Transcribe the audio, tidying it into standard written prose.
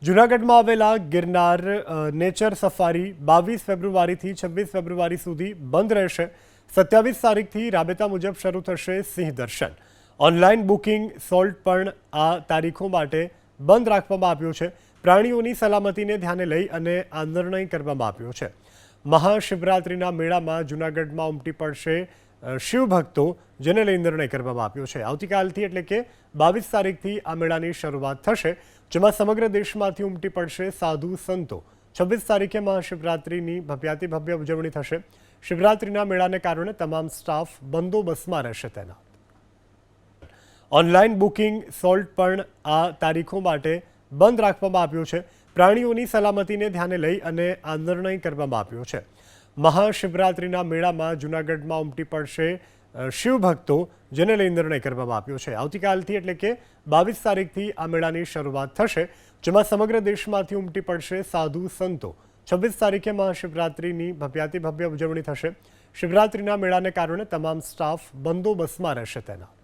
જૂનાગઢમાં આવેલા Girnar nature safari 22 ફેબ્રુઆરીથી 26 ફેબ્રુઆરી સુધી બંધ રહેશે। 27 તારીખથી રાબેતા મુજબ શરૂ થશે સિંહ દર્શન। ઓનલાઈન બુકિંગ સોલ્ટ પણ આ તારીખો માટે બંધ રાખવામાં આવ્યો છે। પ્રાણીઓની સલામતીને ધ્યાને લઈ અને આ નિર્ણય કરવામાં આવ્યો છે। મહાશિવરાત્રિના મેળામાં જૂનાગઢમાં ઉમટી પડશે શિવભક્તો, જેને લઈ નિર્ણય કરવામાં આવ્યો છે। આવતીકાલથી એટલે કે 22 તારીખથી આ મેળાની શરૂઆત થશે, જેમાં સમગ્ર દેશમાંથી ઉમટી પડશે સાધુ સંતો। 26 તારીખે મહાશિવરાત્રિની ભવ્યાતિભવ્ય ઉજવણી થશે। શિવરાત્રિના મેળાને કારણે તમામ સ્ટાફ બંદોબસ્તમાં રહેશે તૈનાત। ઓનલાઈન બુકિંગ સોલ્ટ પણ આ તારીખો માટે બંધ રાખવામાં આવ્યો છે। પ્રાણીઓની સલામતીને ધ્યાને લઈ અને આ નિર્ણય કરવામાં આવ્યો છે। મહાશિવરાત્રિના મેળામાં જૂનાગઢમાં ઉમટી પડશે શિવભક્તો, જેને લઈ નિર્ણય કરવામાં આવ્યો છે। આવતીકાલથી એટલે કે 22 તારીખથી આ મેળાની શરૂઆત થશે, જેમાં સમગ્ર દેશમાંથી ઉમટી પડશે સાધુ સંતો। 26 તારીખે મહાશિવરાત્રિની ભવ્યાતિભવ્ય ઉજવણી થશે। શિવરાત્રિના મેળાને કારણે તમામ સ્ટાફ બંદોબસ્તમાં રહેશે તૈનાત।